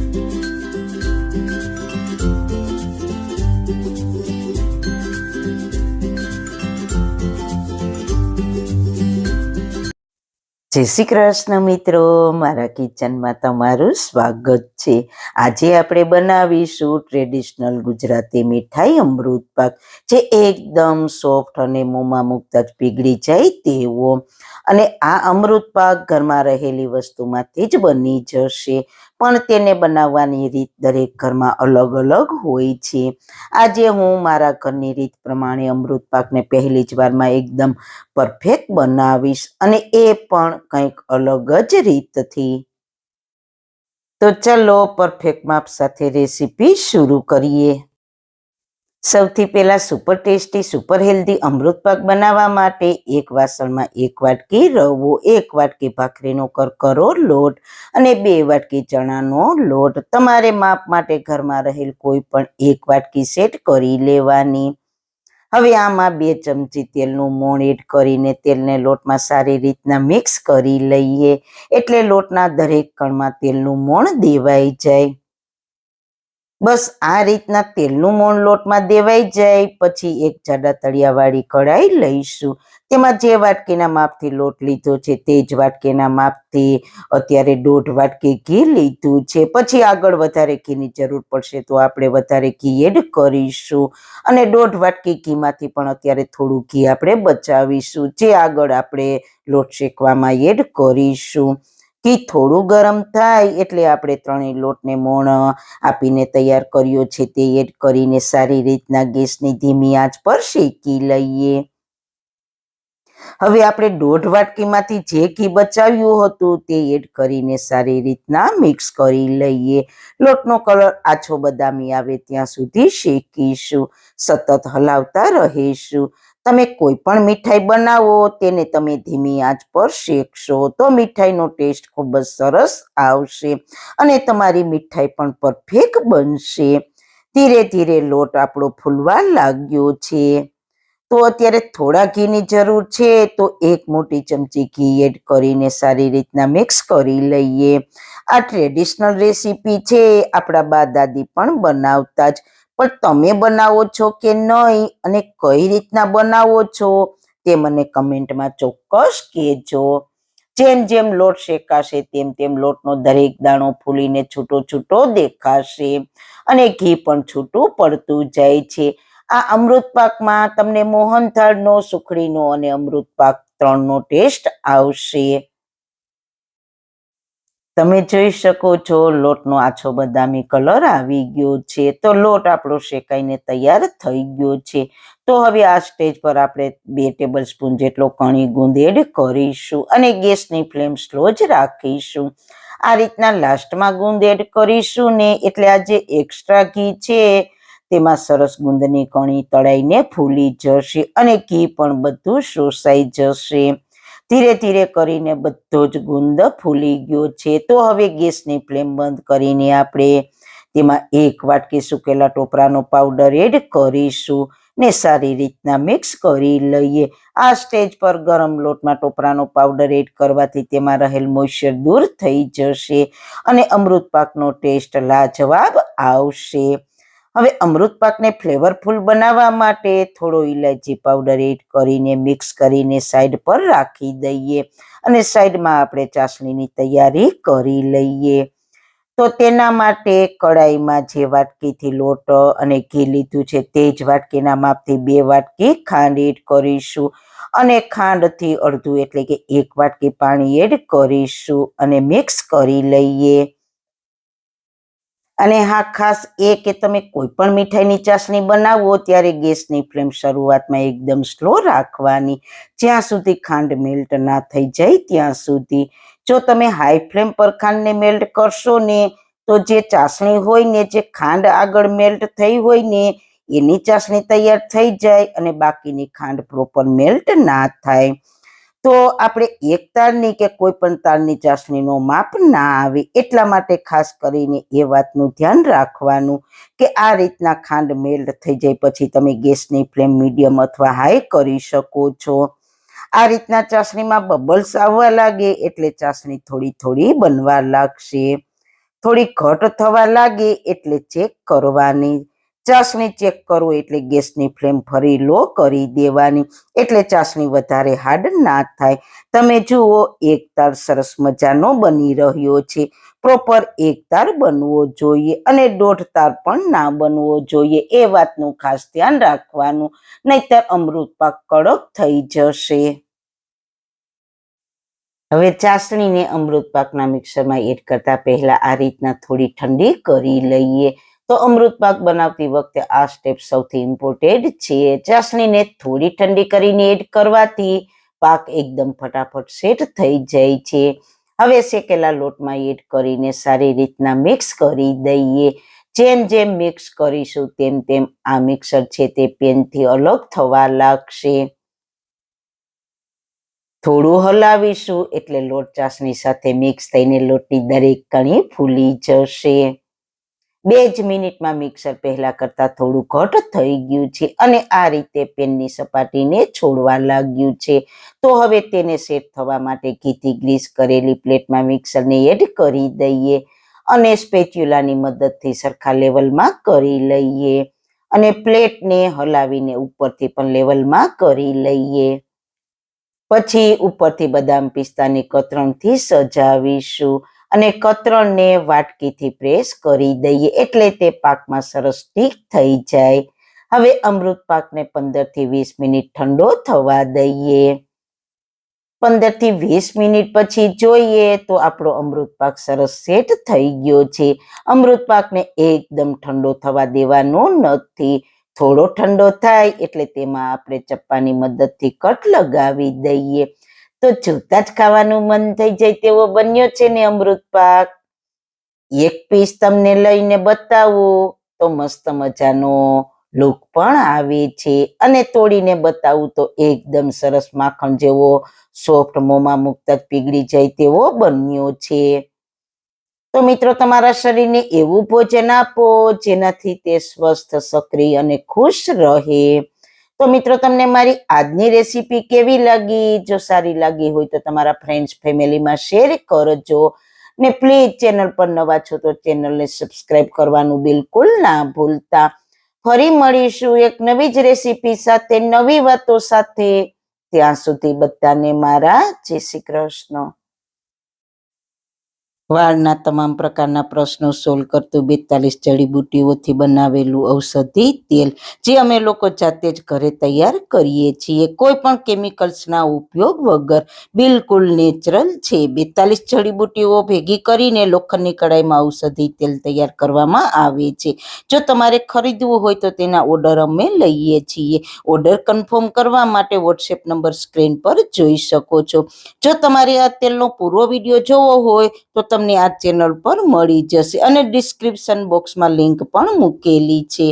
જય શ્રી કૃષ્ણ મિત્રો, મારા કિચનમાં તમારું સ્વાગત છે. આજે આપણે બનાવીશું ટ્રેડિશનલ ગુજરાતી મીઠાઈ અમૃત પાક, જે એકદમ સોફ્ટ અને મોંમાં મૂકતા જ પીગળી જાય તેવો. અને આ અમૃત પાક ઘરમાં રહેલી વસ્તુમાંથી જ બની જશે, પણ તેને બનાવવાની રીત દરેક ઘરમાં અલગ અલગ હોય છે. આજે હું મારા ઘરની રીત પ્રમાણે અમૃત પાકને પહેલી જ વારમાં એકદમ પરફેક્ટ બનાવીશ, અને એ પણ કંઈક અલગ જ રીતથી. તો ચલો પરફેક્ટ માપ સાથે રેસીપી શરૂ કરીએ. સૌથી પહેલા સુપર ટેસ્ટી સુપર હેલ્ધી અમૃત પાક બનાવવા માટે એક વાસણમાં 1 વાટકી રવો, 1 વાટકી ભાખરીનો કરકરો લોટ અને 2 વાટકી ચણાનો લોટ. તમારે માપ માટે ઘરમાં રહેલ કોઈ પણ 1 વાટકી સેટ કરી લેવાની. હવે આમાં 2 ચમચી તેલનું મોણ એડ કરીને તેલને લોટમાં સારી રીતના મિક્સ કરી લઈએ, એટલે લોટના દરેક કણમાં તેલનું મોણ દેવાઈ જાય. બસ આ રીતના તેલનું મોણ લોટમાં દેવાઈ જાય પછી એક જાડા તળિયાવાળી કઢાઈ લઈશું. તેમાં જે વાટકીના માપથી લોટ લીધો છે તે જ વાટકીના માપથી અત્યારે 1.5 વાટકી ઘી લીધું છે. પછી આગળ વધારે ઘીની જરૂર પડશે તો આપણે વધારે ઘી એડ કરીશું, અને 1.5 વાટકી ઘીમાંથી પણ અત્યારે થોડું ઘી આપણે બચાવીશું, જે આગળ આપણે લોટ શેકવામાં એડ કરીશું. ઘી થોડું ગરમ થાય એટલે આપણે ત્રણેય લોટને મોણ આપીને તૈયાર કર્યો છે તે એડ કરીને સારી રીતના ગેસની ધીમી આંચ પર શેકી લઈએ. હવે આપણે 1.5 વાટકીમાંથી જે ઘી બચાવ્યું હતું તે એડ કરીને સારી રીતના મિક્સ કરી લઈએ. લોટનો કલર આછો બદામી આવે ત્યાં સુધી શેકીશું, સતત હલાવતા રહીશું. તમે કોઈ પણ મીઠાઈ બનાવો તેને તમે ધીમી આંચ પર શેકશો તો મીઠાઈનો ટેસ્ટ ખૂબ જ સરસ આવશે, અને તમારી મીઠાઈ પણ પરફેક્ટ બનશે. ધીરે ધીરે લોટ આપણો ફૂલવા લાગ્યો છે, તો અત્યારે થોડા ઘીની જરૂર છે, તો 1 મોટી ચમચી ઘી એડ કરીને સારી રીતના મિક્સ કરી લઈએ. આ ટ્રેડિશનલ રેસીપી છે, આપણા બા દાદી પણ બનાવતા જ, પણ તમે બનાવો છો કે નહીં અને કઈ રીતના બનાવો છો તે મને કમેન્ટમાં ચોક્કસ કહેજો. જેમ જેમ લોટ શેકાશે તેમ તેમ લોટનો દરેક દાણો ફૂલીને છૂટો છૂટો દેખાશે, અને ઘી પણ છૂટું પડતું જાય છે. આ અમૃત પાકમાં તમને મોહનથાળનો, સુખડીનો અને અમૃત પાક 3નો ટેસ્ટ આવશે. તમે જોઈ શકો છો લોટનો આછો બદામી કલર આવી ગયો છે, તો લોટ આપણો શેકાઈને તૈયાર થઈ ગયો છે. તો હવે આ સ્ટેજ પર આપણે 2 ટેબલ સ્પૂન જેટલો કણી ગુંદ એડ કરીશું, અને ગેસની ફ્લેમ સ્લો જ રાખીશું. આ રીતના લાસ્ટમાં ગુંદ એડ કરીશું ને એટલે આ જે એક્સ્ટ્રા ઘી છે તેમાં સરસ ગુંદની કણી તળાઈને ફૂલી જશે, અને ઘી પણ બધું શોષાઈ જશે. ધીરે ધીરે કરીને બધો જ ગુંદ ફૂલી ગયો છે. તો હવે ગેસની ફ્લેમ બંધ કરીને આપણે તેમાં 1 વાટકી સૂકેલા ટોપરાનો પાવડર એડ કરીશું ને સારી રીતના મિક્સ કરી લઈએ. આ સ્ટેજ પર ગરમ લોટમાં ટોપરાનો પાવડર એડ કરવાથી તેમાં રહેલ મોઇશ્ચર દૂર થઈ જશે, અને અમૃત પાકનો ટેસ્ટ લાજવાબ આવશે. હવે અમૃત પાકને ફ્લેવરફુલ બનાવવા માટે થોડો ઇલાયચી પાવડર એડ કરીને મિક્સ કરીને સાઈડ પર રાખી દઈએ, અને સાઈડમાં આપણે ચાસણીની તૈયારી કરી લઈએ. તો તેના માટે કડાઈમાં જે વાટકીથી લોટ અને ઘી લીધું છે તે જ વાટકીના માપથી 2 વાટકી ખાંડ એડ કરીશું, અને ખાંડથી અડધું એટલે કે 1 વાટકી પાણી એડ કરીશું અને મિક્સ કરી લઈએ. અને હા, ખાસ એ કે તમે કોઈ પણ મીઠાઈની ચાસણી બનાવો ત્યારે ગેસની ફ્લેમ શરૂઆતમાં એકદમ સ્લો રાખવાની, જ્યાં સુધી ખાંડ મેલ્ટ ના થઈ જાય ત્યાં સુધી. જો તમે હાઈ ફ્લેમ પર ખાંડને મેલ્ટ કરશો ને તો જે ચાસણી હોય ને, જે ખાંડ આગળ મેલ્ટ થઈ હોય ને એની ચાસણી તૈયાર થઈ જાય, અને બાકીની ખાંડ પ્રોપર મેલ્ટ ના થાય. તો આપણે એક તારની કે કોઈ પણ તારની ચાસણીનો માપ ના આવે, એટલા માટે ખાસ કરીને એ વાતનું ધ્યાન રાખવાનું કે આ રીતના ખાંડ મેલ્ટ થઈ જાય પછી તમે ગેસની ફ્લેમ મીડિયમ અથવા હાઈ કરી શકો છો. આ રીતના ચાસણીમાં બબલ્સ આવવા લાગે એટલે ચાસણી થોડી થોડી બનવા લાગશે. થોડી ઘટ થવા લાગે એટલે ચેક કરવાની. ચાસણી ચેક કરો એટલે ગેસની ફ્લેમ ફરી લો કરી દેવાની, એટલે ચાસણી વધારે હાર્ડ ના થાય. તમે જુઓ એક તાર સરસ મજાનો બની રહ્યો છે. પ્રોપર એક તાર બનવો જોઈએ અને દોઢ તાર પણ ના બનવો જોઈએ, એ વાતનું ખાસ ધ્યાન રાખવાનું, નહીતર અમૃત પાક કડક થઈ જશે. હવે ચાસણીને અમૃત પાકના મિક્સરમાં એડ કરતા પહેલા આ રીતના થોડી ઠંડી કરી લઈએ. તો અમૃત પાક બનાવતી વખતે આ સ્ટેપ સૌથી ઇમ્પોર્ટન્ટ છે. ચાસણીને થોડી ઠંડી કરીને એડ કરવાથી પાક એકદમ ફટાફટ સેટ થઈ જાય છે. હવે શેકેલા લોટમાં એડ કરીને સારી રીતના મિક્સ કરી દઈએ. જેમ જેમ મિક્સ કરીશું તેમ તેમ આ મિક્સર છે તે પેનથી અલગ થવા લાગશે. થોડું હલાવીશું એટલે લોટ ચાસણી સાથે મિક્સ થઈને લોટની દરેક કણી ફૂલી જશે. 2 જ મિનિટમાં મિક્સર પહેલા કરતા થોડું ઘટ થઈ ગયું છે અને આ રીતે પેનની સપાટીને છોડવા લાગ્યું છે. તો હવે તેને સેટ થવા માટે ઘીથી ગ્રીસ કરેલી પ્લેટમાં મિક્સરને એડ કરી દઈએ અને સ્પેચ્યુલાની મદદથી સરખા લેવલમાં કરી લઈએ અને પ્લેટને હલાવીને ઉપરથી પણ લેવલમાં કરી લઈએ. પછી ઉપરથી બદામ પિસ્તાની કતરણથી સજાવીશું અને કતરણને વાટકીથી પ્રેસ કરી દઈએ એટલે તે પાકમાં સરસ સ્ટીક થઈ જાય. હવે અમૃત પાકને 15 થી 20 મિનિટ ઠંડો થવા દઈએ. 15 થી 20 મિનિટ પછી જોઈએ તો આપણો અમૃત પાક સરસ સેટ થઈ ગયો છે. અમૃત પાકને એકદમ ઠંડો થવા દેવાનો નથી. થોડો ઠંડો થાય એટલે તેમાં આપણે ચપ્પાની મદદથી કટ લગાવી દઈએ. તો જોતા જ ખાવાનું મન થઈ જાય તેવો બન્યો છે ને અમૃત પાક. એક પીસ તમને લઈને બતાવું તો મસ્ત મજાનો લુક પણ આવે છે અને તોડીને બતાવું તો એકદમ સરસ માખણ જેવો સોફ્ટ, મોંમાં મૂકતા જ પીગળી જાય તેવો બન્યો છે. તો મિત્રો, તમારા શરીરને એવું ભોજન આપો જેનાથી તે સ્વસ્થ, સક્રિય અને ખુશ રહે. તો મિત્રો, તમને મારી આજની રેસીપી કેવી લાગી? જો સારી લાગી હોય તો તમારા ફ્રેન્ડ્સ, ફેમિલીમાં શેર કરજો ને પ્લીઝ ચેનલ પર નવા છો તો ચેનલને સબસ્ક્રાઇબ કરવાનું બિલકુલ ના ભૂલતા. ફરી મળીશું એક નવી જ રેસીપી સાથે, નવી વાતો સાથે. ત્યાં સુધી બધાને મારા જય શ્રી કૃષ્ણ. વાળના તમામ પ્રકારના પ્રશ્નો સોલ્વ કરતું 42 જડીબુટ્ટીઓથી બનાવેલું ઔષધિ તેલ, જે અમે લોકો જાતે જ ઘરે તૈયાર કરીએ છીએ, કોઈ પણ કેમિકલ્સના ઉપયોગ વગર, બિલકુલ નેચરલ છે. 42 જડીબુટ્ટીઓ ભેગી કરીને લોખંડની કડાઈમાં ઔષધિ તેલ તૈયાર કરવામાં આવે છે. જો તમારે ખરીદવું હોય તો તેના ઓર્ડર અમે લઈએ છીએ. ઓર્ડર કન્ફર્મ કરવા માટે વોટ્સએપ નંબર સ્ક્રીન પર જોઈ શકો છો. જો તમારે આ તેલનો પૂરો વિડીયો જોવો હોય તો તમને આ ચેનલ પર મળી જશે અને ડિસ્ક્રિપ્શન બોક્સમાં લિંક પણ મૂકેલી છે.